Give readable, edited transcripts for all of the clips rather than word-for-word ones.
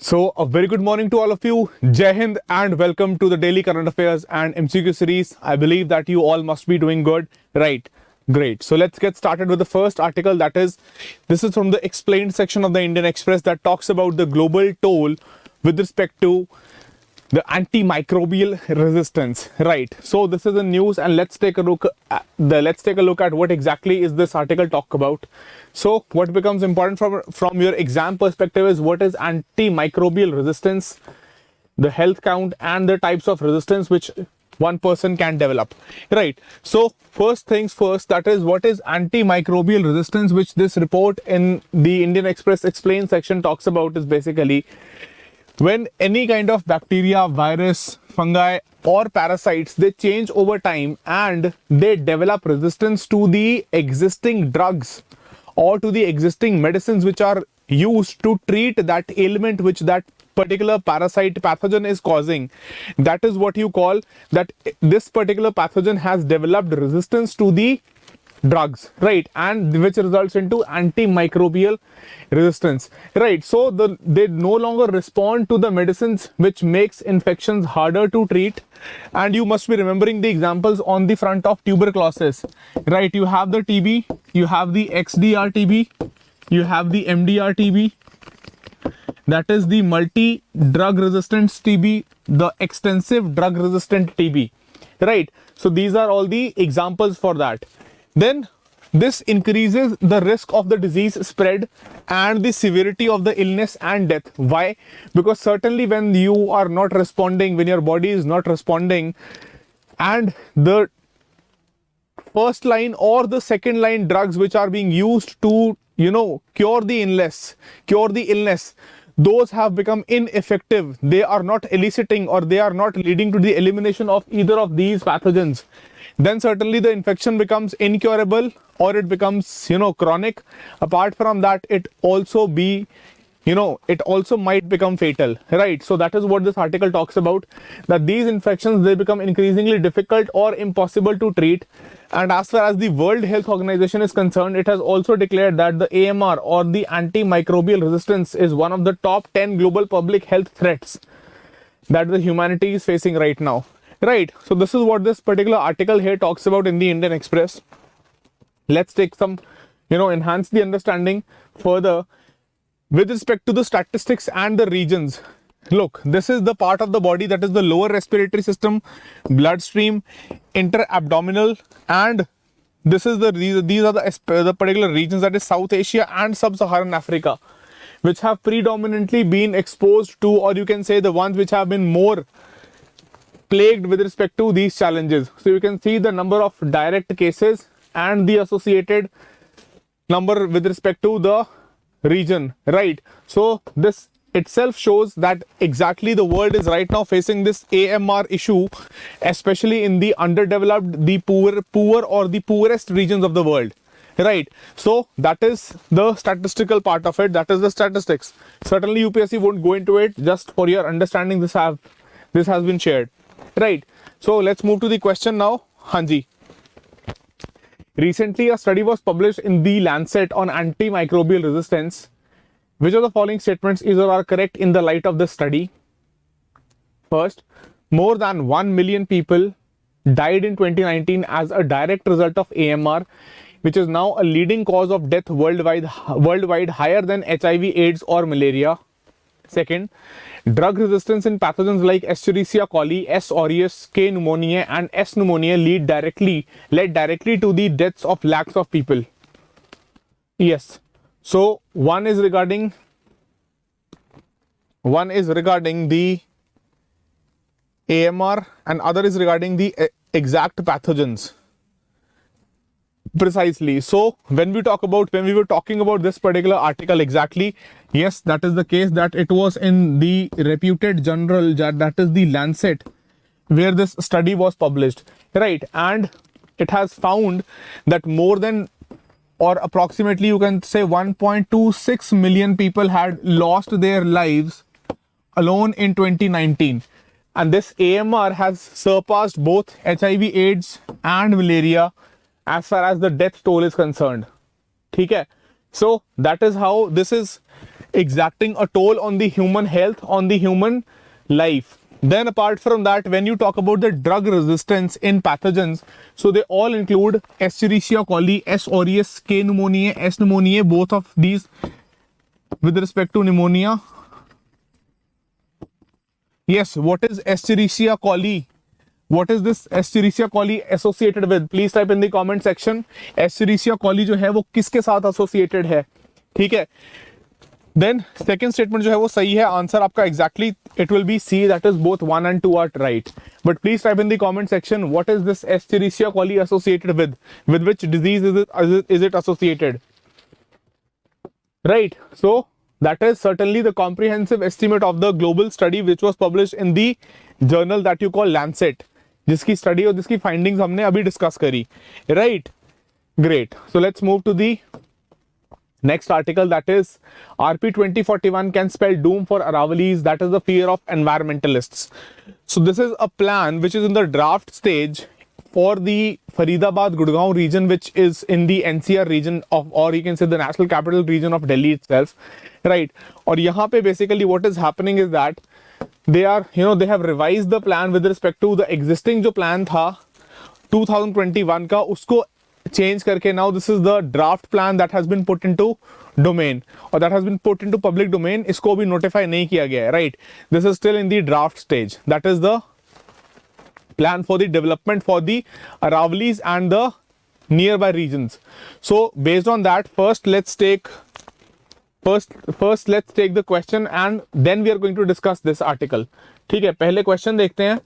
So, a very good morning to all of you. Jai Hind and welcome to the daily current affairs and MCQ series. I believe that you all must be doing good, right? Great. So, let's get started with the first article. This is from the explained section of the Indian Express that talks about the global toll with respect to the antimicrobial resistance, right? So this is the news, and let's take a look at what exactly is this article talk about. So what becomes important from your exam perspective is what is antimicrobial resistance, the health count, and the types of resistance which one person can develop, right? So first things first, that is what is antimicrobial resistance, which this report in the Indian Express explained section talks about, is basically when any kind of bacteria, virus, fungi or parasites, they change over time and they develop resistance to the existing drugs or to the existing medicines which are used to treat that ailment which that particular parasite pathogen is causing. That is what you call that this particular pathogen has developed resistance to the drugs, right? And which results into antimicrobial resistance, right? So they no longer respond to the medicines, which makes infections harder to treat. And you must be remembering the examples on the front of tuberculosis, right? You have the TB, you have the XDR TB, you have the MDR TB, that is the multi drug resistant TB, the extensive drug resistant TB, right? So these are all the examples for that. Then this increases the risk of the disease spread and the severity of the illness and death. Why? Because certainly when you are not responding, when your body is not responding, and the first line or the second line drugs which are being used to, cure the illness, those have become ineffective. They are not eliciting or they are not leading to the elimination of either of these pathogens. Then certainly the infection becomes incurable or it becomes, chronic. Apart from that, it also might become fatal, right? So that is what this article talks about, that these infections, they become increasingly difficult or impossible to treat. And as far as the World Health Organization is concerned, it has also declared that the AMR or the antimicrobial resistance is one of the top 10 global public health threats that the humanity is facing right now. Right, so this is what this particular article here talks about in the Indian Express. Let's take some, enhance the understanding further with respect to the statistics and the regions. Look, this is the part of the body that is the lower respiratory system, bloodstream, interabdominal, and this is these are the particular regions, that is South Asia and Sub-Saharan Africa, which have predominantly been exposed to, or you can say the ones which have been more plagued with respect to these challenges. So you can see the number of direct cases and the associated number with respect to the region, right? So this itself shows that exactly the world is right now facing this AMR issue, especially in the underdeveloped, the poor or the poorest regions of the world, right? So that is the statistical part of it. That is the statistics. Certainly UPSC won't go into it. Just for your understanding, this has been shared. Right. So let's move to the question now. Hanji. Recently, a study was published in the Lancet on antimicrobial resistance. Which of the following statements is or are correct in the light of this study? First, more than 1 million people died in 2019 as a direct result of AMR, which is now a leading cause of death worldwide, higher than HIV/AIDS or malaria. Second, drug resistance in pathogens like Escherichia coli, S. aureus, K. pneumoniae, and S. pneumoniae led directly to the deaths of lakhs of people. Yes. So one is regarding the AMR and other is regarding the exact pathogens. Precisely. So when we were talking about this particular article exactly, yes, that is the case, that it was in the reputed journal, that is the Lancet, where this study was published, right? And it has found that more than, or approximately you can say 1.26 million people had lost their lives alone in 2019. And this AMR has surpassed both HIV/AIDS and malaria as far as the death toll is concerned. Okay, so that is how this is exacting a toll on the human health, on the human life. Then apart from that, when you talk about the drug resistance in pathogens, so they all include Escherichia coli, S. aureus, K. pneumoniae, S. pneumoniae, both of these with respect to pneumonia. Yes, what is Escherichia coli? What is this Escherichia coli associated with? Please type in the comment section. Escherichia coli जो है वो किसके साथ associated है? ठीक है. Then second statement जो है वो सही है. Answer आपका exactly it will be C. That is both 1 and 2 are right. But please type in the comment section. What is this Escherichia coli associated with? With which disease is it associated? Right. So that is certainly the comprehensive estimate of the global study which was published in the journal that you call Lancet, जिसकी study और जिसकी findings हमने अभी discuss करी. Right. Great. So let's move to the next article, that is RP 2041 can spell doom for Aravalis. That is the fear of environmentalists. So this is a plan which is in the draft stage for the Faridabad Gurgaon region, which is in the NCR region of, or you can say the National Capital Region of Delhi itself, right? और यहाँ पे basically what is happening is that they are, they have revised the plan with respect to the existing जो plan था 2021 का, उसको change करके now this is the draft plan that has been put into domain or that has been put into public domain. इसको भी notify नहीं किया गया है, right? This is still in the draft stage. That is the plan for the development for the Aravalis and the nearby regions. So based on that, first let's take the question and then we are going to discuss this article. ठीक है, पहले question देखते हैं.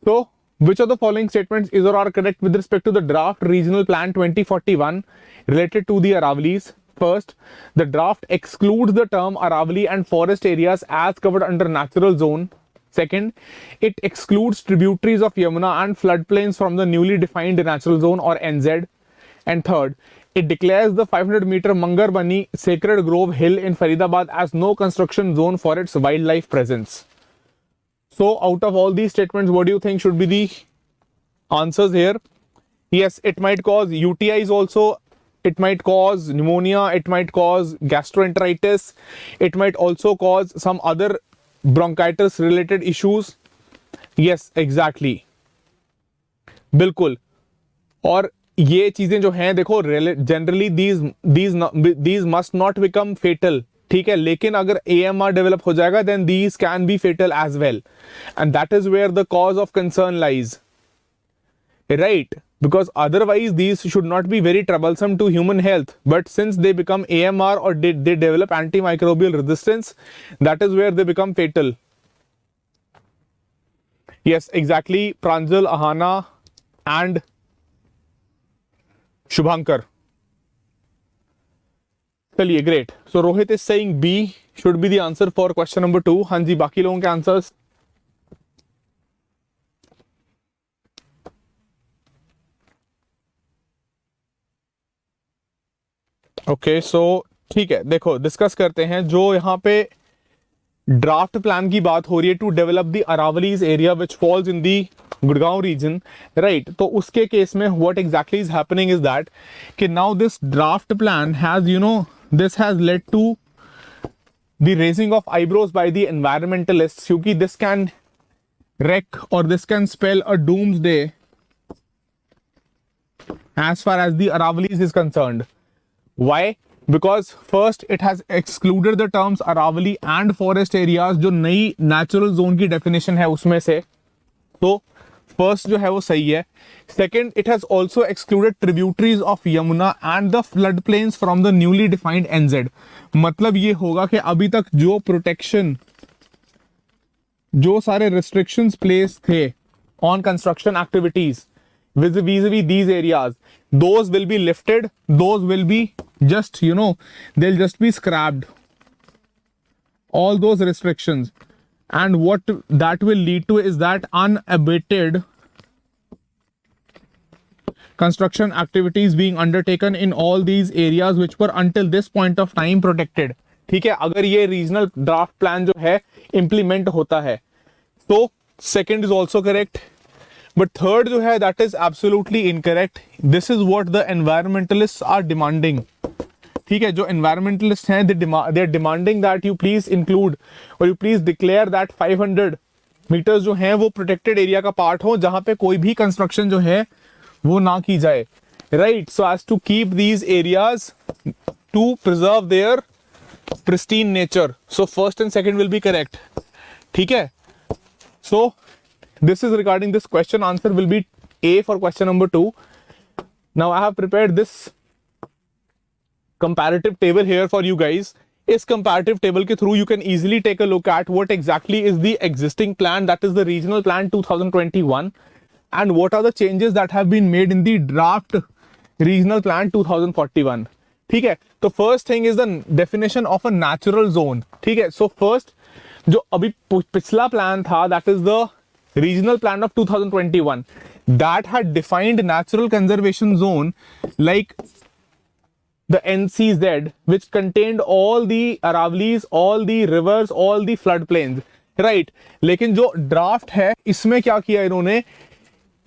So which of the following statements is or are correct with respect to the draft regional plan 2041 related to the Aravalis? First, the draft excludes the term Aravali and forest areas as covered under natural zone. Second, it excludes tributaries of Yamuna and floodplains from the newly defined natural zone or NZ. And third, it declares the 500-meter Mangarbani Sacred Grove Hill in Faridabad as no construction zone for its wildlife presence. So out of all these statements, what do you think should be the answers here? Yes, it might cause UTIs also. It might cause pneumonia. It might cause gastroenteritis. It might also cause some other bronchitis related issues. Yes, exactly. बिल्कुल. और ये चीजें जो हैं देखो generally these must not become fatal. ठीक है, लेकिन अगर AMR डेवलप हो जाएगा then these can be fatal as well, and that is where the cause of concern lies, right? Because otherwise these should not be very troublesome to human health, but since they become AMR or they develop antimicrobial resistance, that is where they become fatal. Yes, exactly. Pranjal, Ahana and Shubhankar. चलिए, great. So Rohit is saying B should be the answer for question number 2. हाँ जी, बाकी लोगों के answers. Okay, so ठीक है, देखो discuss करते हैं. जो यहाँ पे ड्राफ्ट प्लान की बात हो रही है to develop the Aravallis area which falls in the Gurgaon region, right? तो उसके केस में what exactly is happening is that कि now this draft plan has this has led to the raising of eyebrows by the environmentalists, क्योंकि this can wreck or this can spell a doomsday as far as the Aravalis is concerned. Why? Because first it has excluded the terms Aravali and forest areas, जो नई natural zone की definition है उसमें से. तो first जो है वो सही है. Second, it has also excluded tributaries of Yamuna and the flood plains from the newly defined एनजेड. मतलब ये होगा कि अभी तक जो प्रोटेक्शन, जो सारे रिस्ट्रिक्शंस प्लेस थे on construction activities vis-a-vis these areas, those will be lifted, those will be just they'll just be scrapped, all those restrictions. And what that will lead to is that unabated construction activities being undertaken in all these areas which were until this point of time protected. ठीक है, अगर ये regional draft plan जो है implement होता है तो second is also correct, but third जो है that is absolutely incorrect. This is what the environmentalist are demanding. ठीक है, जो एनवायरमेंटलिस्ट हैं, they are demanding that you please include और you please declare that 500 meters जो हैं वो प्रोटेक्टेड एरिया का पार्ट हो, जहां पे कोई भी कंस्ट्रक्शन जो है वो ना की जाए, right, so as to keep these areas to preserve their pristine nature. So first and second will be correct. ठीक है, so this is regarding this question. Answer will be A for question number 2. Now I have prepared this comparative table here for you guys. इस comparative table के through you can easily take a look at what exactly is the existing plan, that is the regional plan 2021, and what are the changes that have been made in the draft regional plan 2041. ठीक है, तो first thing is the definition of a natural zone. ठीक है, so first जो अभी पिछला plan था, that is the regional plan of 2021, that had defined natural conservation zone like the NCZ, which contained all the Aravalis, all the rivers, all the floodplains, right? लेकिन जो draft है इसमें क्या किया इन्होंने,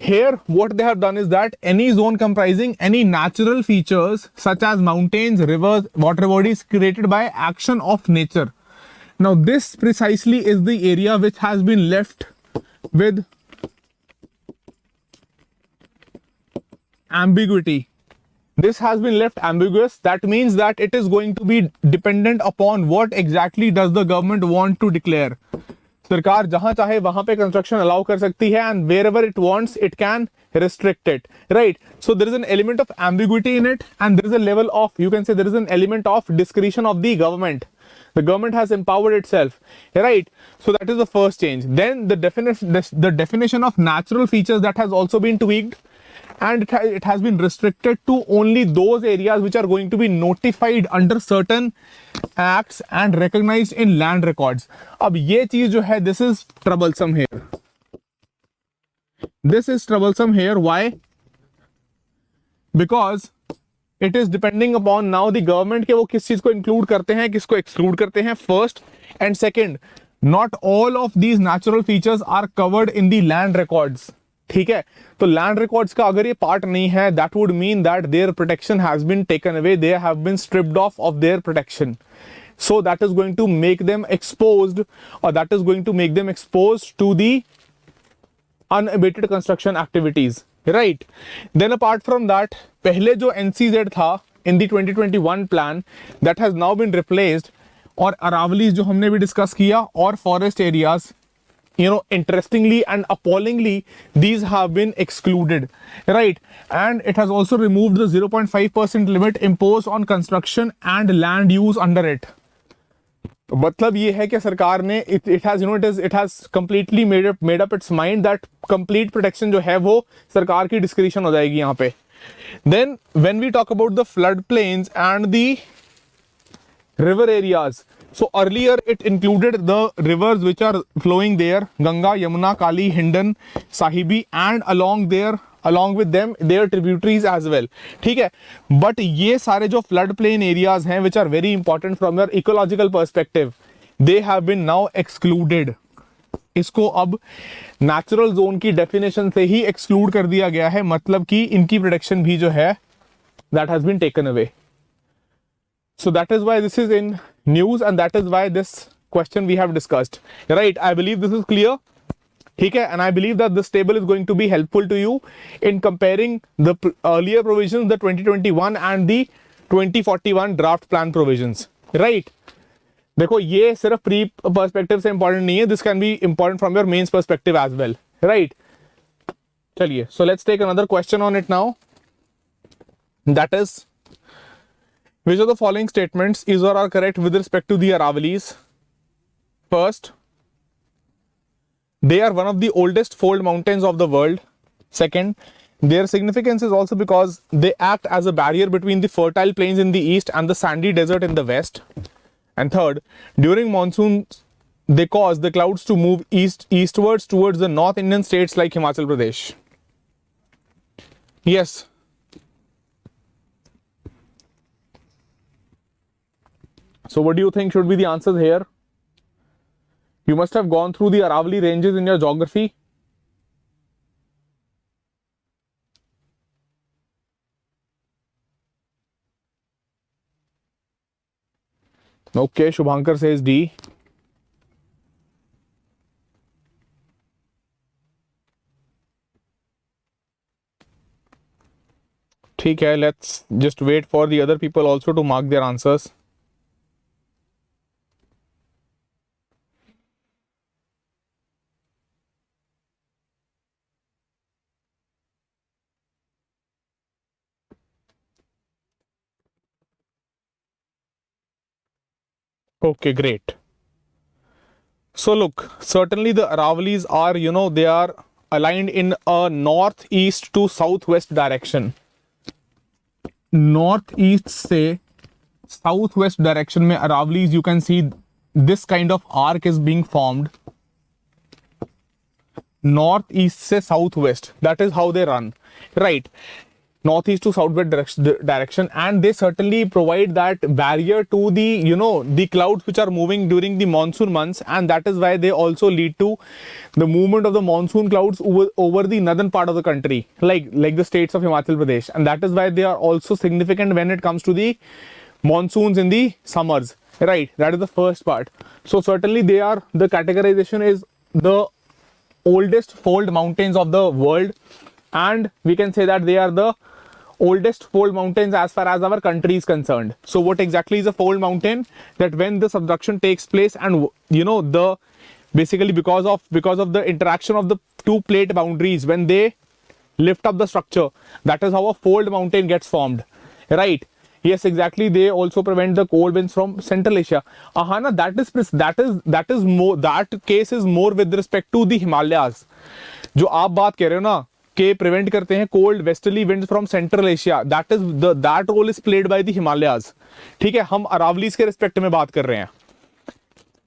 here what they have done is that any zone comprising any natural features such as mountains, rivers, water bodies created by action of nature. Now this precisely is the area which has been left with ambiguity. This has been left ambiguous. That means that it is going to be dependent upon what exactly does the government want to declare. सरकार जहां चाहे वहां पे construction allow कर सकती है, and wherever it wants it can restrict it, right? So there is an element of ambiguity in it, and there is a level of, you can say there is an element of discretion of the government. The government has empowered itself, right? So that is the first change. Then the definition of natural features, that has also been tweaked, and it has been restricted to only those areas which are going to be notified under certain acts and recognized in land records. अब ये चीज जो है, this is troublesome here. This is troublesome here. Why? Because it is depending upon now the government के वो किस चीज को include करते हैं, किसको exclude करते हैं, first, and second, not all of these natural features are covered in the land records. ठीक है, तो लैंड रिकॉर्ड्स का अगर ये पार्ट नहीं है, that would mean that their protection has been taken away, they have been stripped of their protection. So that is going to make them exposed, or that is going to make them exposed to the unabated construction activities, right? Then apart from that, पहले जो NCZ था in the 2021 plan, that has now been replaced, और Aravalis जो हमने भी discuss किया, और forest areas, you know, interestingly and appallingly, these have been excluded, right? And it has also removed the 0.5% limit imposed on construction and land use under it. मतलब ये है कि सरकार ने it has completely made up its mind that complete protection जो है वो सरकार की discretion हो जाएगी यहाँ पे. Then when we talk about the flood plains and the river areas, so earlier it included the rivers which are flowing there, Ganga, Yamuna, Kali, Hindon, Sahibi, and along with them their tributaries as well. ठीक है, but ये सारे जो flood plain areas हैं which are very important from your ecological perspective, they have been now excluded. इसको अब natural zone की definition से ही exclude कर दिया गया है, मतलब कि इनकी protection भी जो है that has been taken away. So that is why this is in news, and that is why this question we have discussed, right? I believe this is clear. ठीक है, and I believe that this table is going to be helpful to you in comparing the earlier provisions, the 2021 and the 2041 draft plan provisions, right? देखो ये सिर्फ pre perspective से important नहीं है, this can be important from your mains perspective as well, right? चलिए, so let's take another question on it now. That is, which of the following statements is or are correct with respect to the Aravalis? First, they are one of the oldest fold mountains of the world. Second, their significance is also because they act as a barrier between the fertile plains in the east and the sandy desert in the west. And third, during monsoons, they cause the clouds to move eastwards towards the North Indian states like Himachal Pradesh. Yes. So what do you think should be the answers here? You must have gone through the Aravali ranges in your geography. Okay, Shubhankar says D. ठीक है, let's just wait for the other people also to mark their answers. Okay, great. So look, certainly the Aravalis are, they are aligned in a northeast to southwest direction. Northeast से southwest direction में Aravalis, you can see this kind of arc is being formed. Northeast से southwest, that is how they run, right? Northeast to southwest direction, and they certainly provide that barrier to the the clouds which are moving during the monsoon months, and that is why they also lead to the movement of the monsoon clouds over the northern part of the country, like the states of Himachal Pradesh, and that is why they are also significant when it comes to the monsoons in the summers, right? That is the first part. So certainly they are, the categorization is the oldest fold mountains of the world, and we can say that they are the oldest fold mountains as far as our country is concerned. So what exactly is a fold mountain? That when the subduction takes place, and the basically because of the interaction of the two plate boundaries, when they lift up the structure, that is how a fold mountain gets formed, right? Yes, exactly. They also prevent the cold winds from Central Asia. Ahana, that is more, that case is more with respect to the Himalayas. जो आप बात कह रहे हो ना कि prevent करते हैं cold westerly winds from Central Asia, that role is played by the Himalayas. ठीक है, हम अरावलीज के रिस्पेक्ट में बात कर रहे हैं.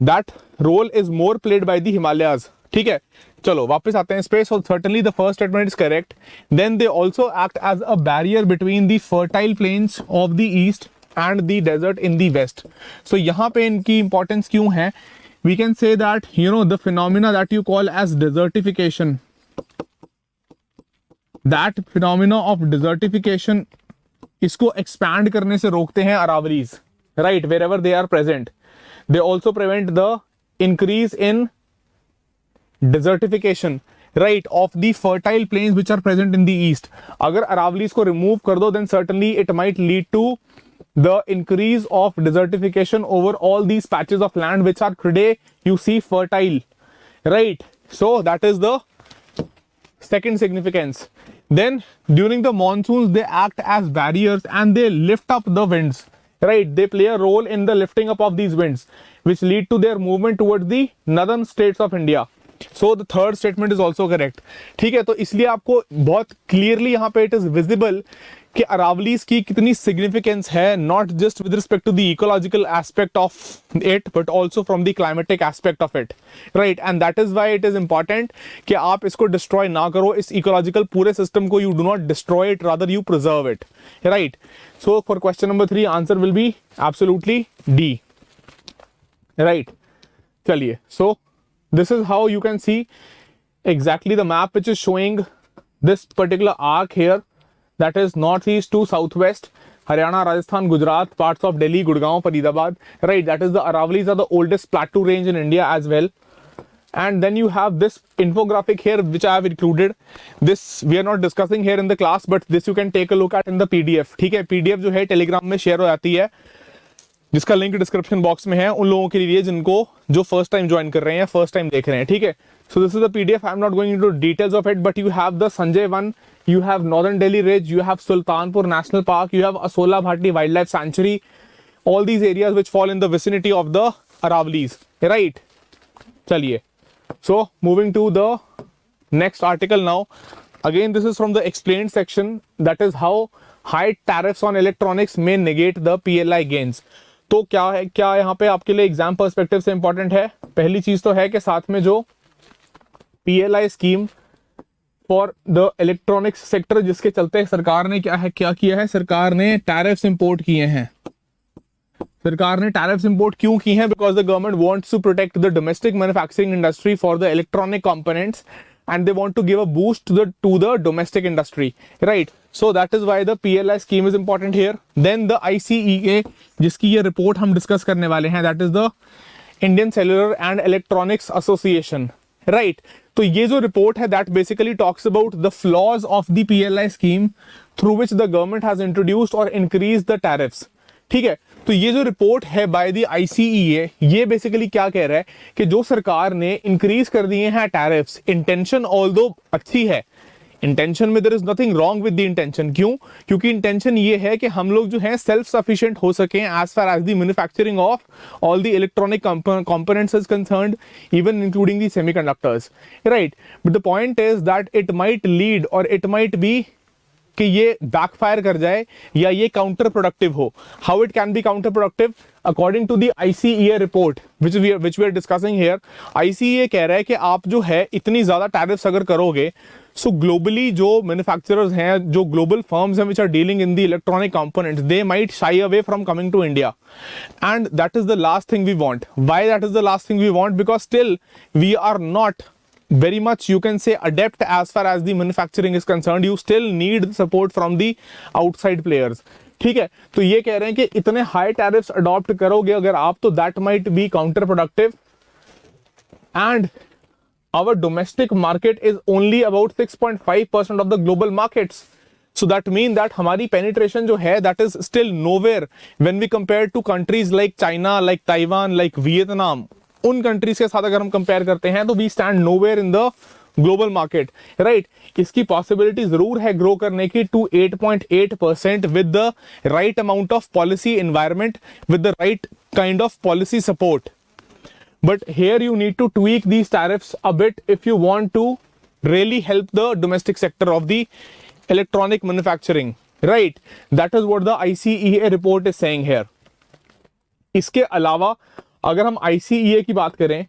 That role is more played by the Himalayas. ठीक है, चलो वापस आते हैं इस पे. So certainly the first statement is correct. Then they also act as a barrier between the fertile plains of the east and the desert in the west. So यहाँ पे इनकी इंपॉर्टेंस क्यों है? We can say that the phenomena that you call as desertification, that phenomena of desertification, इसको expand करने से रोकते हैं Aravallis, right? Wherever they are present. They also prevent the increase in desertification, right, of the fertile plains which are present in the east. अगर अरावलीज को remove कर दो, then certainly it might lead to the increase of desertification over all these patches of land which are today you see fertile, right? So that is the second significance. Then during the monsoons they act as barriers and they lift up the winds, right? They play a role in the lifting up of these winds which lead to their movement towards the northern states of India. So the third statement is also correct. ठीक है, तो इसलिए आपको बहुत clearly यहाँ पे it is visible कि अरावलीज की कितनी सिग्निफिकेंस है, not just with respect to the ecological aspect of it but also from the climatic aspect of it, right? And that is why it is important कि आप इसको destroy ना करो, इस इकोलॉजिकल पूरे सिस्टम को. You do not destroy it, rather you preserve it, right? So for question number 3 answer will be absolutely D, right? चलिए, सो this is how you can see exactly the map which is showing this particular arc here, that is northeast to southwest, Haryana, Rajasthan, Gujarat, parts of Delhi, Gurgaon, Faridabad, right? That is the Aravalis are the oldest plateau range in India as well. And then you have this infographic here which I have included. This we are not discussing here in the class, but this you can take a look at in the PDF. ठीक है, PDF जो है Telegram में share हो जाती है, जिसका link description box में है उन लोगों के लिए जिनको जो फर्स्ट टाइम ज्वाइन कर रहे हैं, फर्स्ट टाइम देख रहे हैं. ठीक है, so this is the PDF. I am not going into details of it, but you have the Sanjay one, you have northern Delhi Ridge, you have Sultanpur National Park, you have Asola Bhatti Wildlife Sanctuary, all these areas which fall in the vicinity of the Aravalis, right? Chaliye, so moving to the next article now. Again, this is from the explained section, that is how high tariffs on electronics may negate the PLI gains. तो क्या है, क्या यहाँ पे आपके लिए exam perspective से important है? पहली चीज तो है कि साथ में जो PLI scheme for the electronics sector, जिसके चलते सरकार ने क्या किया है, सरकार ने टैरिफ्स इंपोर्ट किए हैं. सरकार ने टैरिफ्स इंपोर्ट क्यों की हैं? Because the government wants to protect the domestic manufacturing industry for the electronic components and they want to give a boost to the domestic industry, right? So that is why the PLI scheme is important here. Then the ICEA, जिसकी ये report हम discuss करने वाले हैं, that is the Indian Cellular and Electronics Association, right? तो ये जो report है that basically talks about the flaws of the PLI scheme through which the government has introduced or increased the tariffs. ठीक है, तो ये जो रिपोर्ट है बाय द आईसीईए, ये बेसिकली क्या कह रहा है कि जो सरकार ने इंक्रीज कर दिए हैं टैरिफ्स, इंटेंशन ऑल्दो अच्छी है, इंटेंशन में there is nothing wrong with the intention. क्यों? क्योंकि इंटेंशन ये है कि हम लोग जो है सेल्फ सफिशिएंट हो सकें as far as the manufacturing of all the electronic components is concerned, even including the semiconductors, right? But the point is that it might lead और इट माइट बी कि ये बैकफायर कर जाए या ये counter productive हो. How it can be counter productive? According to the ICEA report which we are discussing here, ICEA कह रहा है कि आप जो है इतनी ज्यादा टैरिफ्स अगर करोगे, सो ग्लोबली जो मैन्युफैक्चरर्स हैं, जो ग्लोबल फर्म्स हैं which are dealing in the electronic components, they might shy away from coming to India, and that is the last thing we want. Why that is the last thing we want? Because still we are not very much, you can say, adept as far as the manufacturing is concerned. You still need support from the outside players. ठीक है, तो ये कह रहे हैं कि इतने high tariffs adopt करोगे अगर आप, तो that might be counter productive, and our domestic market is only about 6.5% of the global markets. So that means that हमारी penetration जो है, that is still nowhere when we compare to countries like China, like Taiwan, like Vietnam. उन countries के साथ अगर हम compare करते हैं तो we stand nowhere in the global market, right? इसकी पॉसिबिलिटी जरूर है ग्रो करने की to 8.8% with the right amount of policy environment, with the right kind of policy support. But here you need to tweak these tariffs a bit if you want to really help the domestic sector of the electronic manufacturing, right? That is what the ICEA report is saying here. इसके अलावा अगर हम ICEA की बात करें,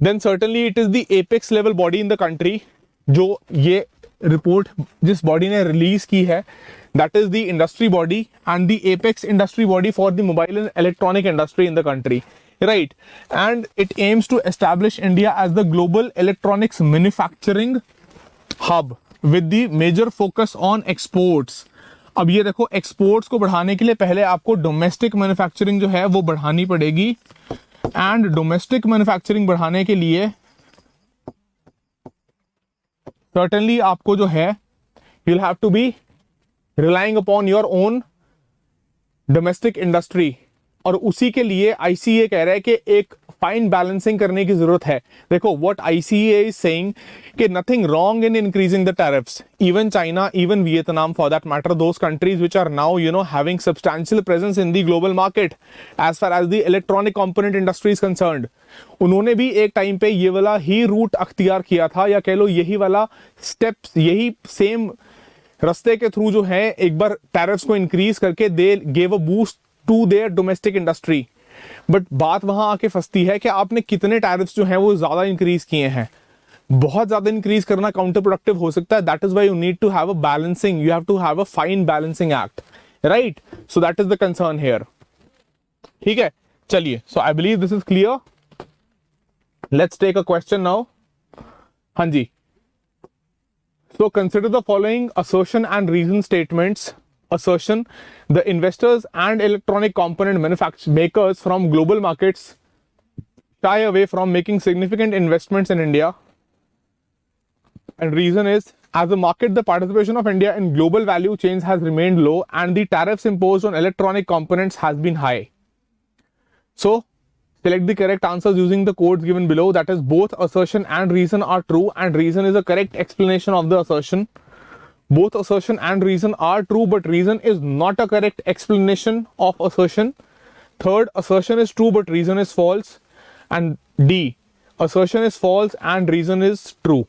then certainly it is the apex level body in the country. जो ये report जिस बॉडी ने रिलीज की है, that is the industry body and the apex industry body for the mobile and electronic industry in the country, right? And it aims to establish India as the global electronics manufacturing hub with the major focus on exports. अब ये देखो, exports को बढ़ाने के लिए पहले आपको domestic manufacturing जो है वो बढ़ानी पड़ेगी, एंड डोमेस्टिक मैन्युफैक्चरिंग बढ़ाने के लिए सर्टेनली आपको जो है you will have to be relying upon your own domestic industry. और उसी के लिए आईसीए कह रहा है कि एक फाइन बैलेंसिंग करने की जरूरत है. देखो, व्हाट आईसीए इज सेइंग कि nothing wrong in increasing the tariffs. Even China, even Vietnam for that matter, those countries which are now having substantial presence in the global market as far as the electronic component industry is concerned, उन्होंने भी एक time पे ये वाला ही root अख्तियार किया था, या कह लो यही वाला स्टेप्स, यही सेम रास्ते के थ्रू जो है एक बार टैरिफ्स को इंक्रीज करके they gave a boost to their domestic industry. But बात वहां आके फंसती है कि आपने कितने टैरिफ्स जो हैं वो ज्यादा इंक्रीज किए हैं. बहुत ज्यादा इंक्रीज करना काउंटर प्रोडक्टिव हो सकता है. That is why you need to have a balancing, you have to have a fine balancing act, right? So that is the concern here. ठीक है, चलिए. So I believe this is clear. Let's take a question now. हाँ जी. So consider the following assertion and reason statements. Assertion: the investors and electronic component makers from global markets shy away from making significant investments in India. And reason is, as a market, the participation of India in global value chains has remained low and the tariffs imposed on electronic components has been high. So select the correct answers using the codes given below. That is, both assertion and reason are true, and reason is a correct explanation of the assertion. Both assertion and reason are true, but reason is not a correct explanation of assertion. Third, assertion is true, but reason is false. And D, assertion is false and reason is true.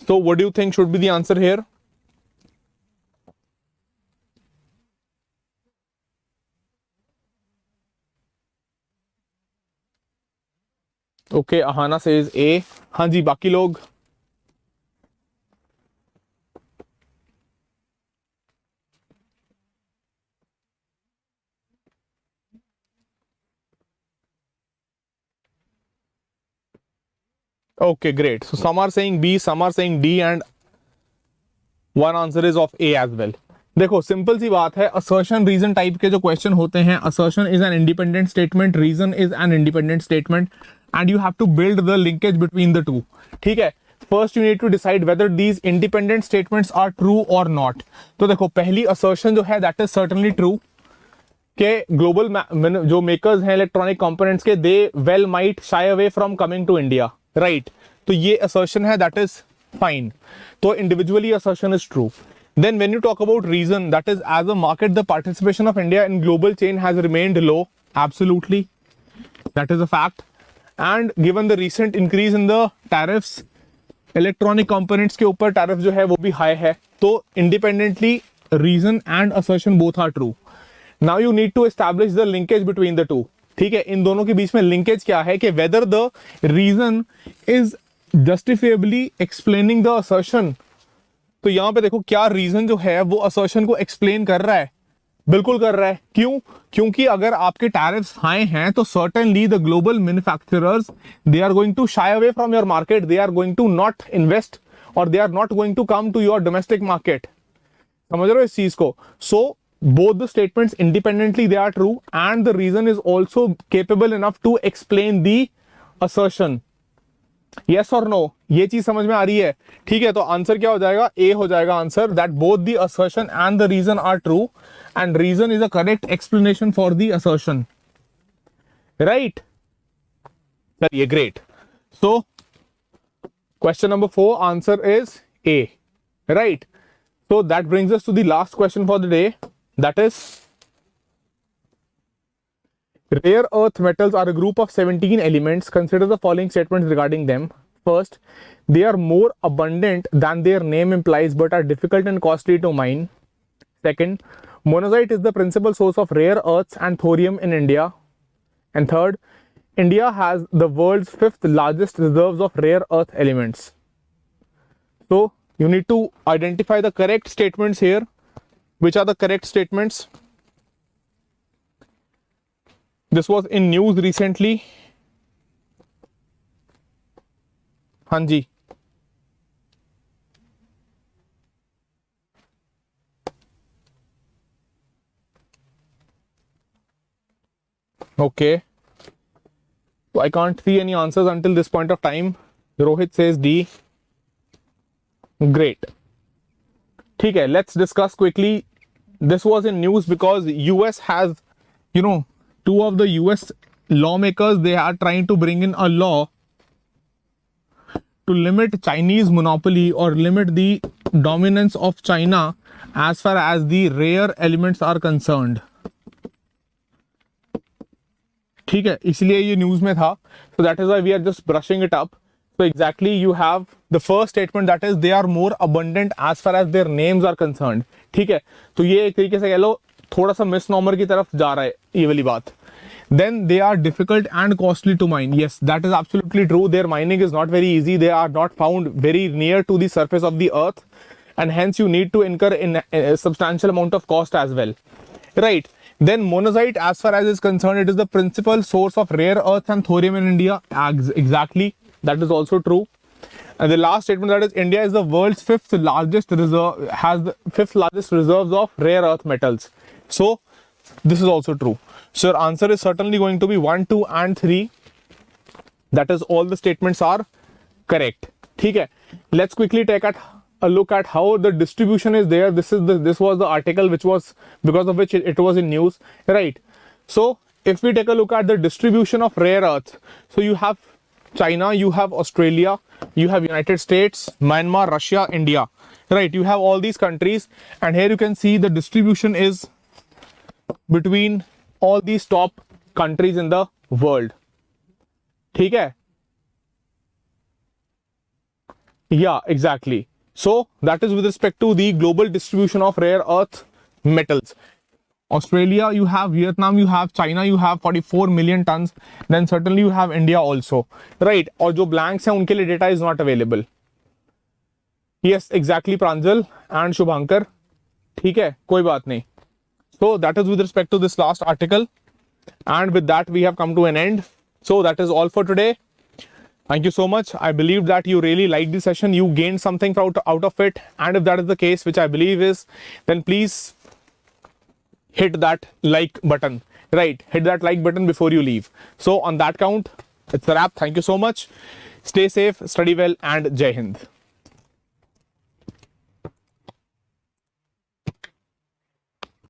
So what do you think should be the answer here? Okay, Ahana says A. हाँ जी, बाकी लोग? Okay, great. So some are saying B, some are saying D, and one answer is of A as well. देखो simple सी बात है, assertion reason type के जो question होते हैं, assertion is an independent statement, reason is an independent statement, and you have to build the linkage between the two. ठीक है, first you need to decide whether these independent statements are true और not. तो देखो पहली assertion जो है that is certainly true के global जो मेकर्स हैं इलेक्ट्रॉनिक कंपोनेंट्स के, they well might shy away from coming to India, right. तो ये असर्शन है दैट इज फाइन. तो individually assertion is true. Then when you talk about reason, that is as a market, the participation of India in global chain has remained low. Absolutely. That is a fact. And given the recent increase in the tariffs, electronic components के ऊपर tariff जो है वो भी high है. तो independently reason and assertion both are true. Now you need to establish the linkage between the two. ठीक है, इन दोनों के बीच में linkage क्या है कि whether the reason is justifiably explaining the assertion. तो यहां पे देखो क्या रीजन जो है वो असर्शन को एक्सप्लेन कर रहा है, बिल्कुल कर रहा है. क्यों? क्योंकि अगर आपके टैरिफ्स हाई हैं तो certainly the global manufacturers they are going to shy away from your market, they are going to not invest और they are not going to come to your domestic market. समझ रहे हो इस चीज को? सो both the statements independently they are true and the reason is also capable enough to explain the assertion. Yes or no? ये चीज समझ में आ रही है? ठीक है, तो आंसर क्या हो जाएगा? ए हो जाएगा answer, that both the assertion and the reason are true and reason is a correct explanation for the assertion, right. चलिए great. So question number 4 answer is A, right. So that brings us to the last question for the day, that is rare earth metals are a group of 17 elements. Consider the following statements regarding them. First, they are more abundant than their name implies but are difficult and costly to mine. Second, monazite is the principal source of rare earths and thorium in India. And third, India has the world's 5th largest reserves of rare earth elements. So, you need to identify the correct statements here. Which are the correct statements? This was in news recently. हाँ जी. Okay. So I can't see any answers until this point of time. Rohit says D. Great. ठीक है, let's discuss quickly. This was in news because US has, two of the US lawmakers, they are trying to bring in a law to limit Chinese monopoly or limit the dominance of China as far as the rare elements are concerned. ठीक है, इसलिए ये news में था. So that is why we are just brushing it up. So exactly you have the first statement, that is they are more abundant as far as their names are concerned. ठीक है, तो ये एक तरीके से कह लो थोड़ा सा मिसनॉमर की तरफ जा रहा है ये वाली बात. Then they are difficult and costly to mine. Yes, that is absolutely true. Their mining is not very easy. They are not found very near to the surface of the earth, and hence you need to incur in a substantial amount of cost as well, right? Then monazite, as far as is concerned, it is the principal source of rare earth and thorium in India. Exactly, that is also true. And the last statement, that is India is the world's 5th largest reserve, has the 5th largest reserves of rare earth metals. So this is also true. So your answer is certainly going to be 1, 2 and 3. That is all the statements are correct. ठीक है, let's quickly take a look at how the distribution is there. This was the article which was, because of which it was in news, right? So if we take a look at the distribution of rare earths, so you have China, you have Australia, you have United States, Myanmar, Russia, India, right? You have all these countries, and here you can see the distribution is between all these top countries in the world. ठीक है? Yeah, exactly. So that is with respect to the global distribution of rare earth metals. Australia you have, Vietnam you have, China you have 44 million tons. Then certainly you have India also, right? और जो blanks हैं उनके लिए data is not available. Yes, exactly, Pranjal and Shubhankar. ठीक है, कोई बात नहीं. So that is with respect to this last article, and with that we have come to an end. So that is all for today. Thank you so much. I believe that you really liked the session. You gained something out of it. And if that is the case, which I believe is, then please hit that like button. Right. Hit that like button before you leave. So on that count, it's a wrap. Thank you so much. Stay safe, study well, and Jai Hind.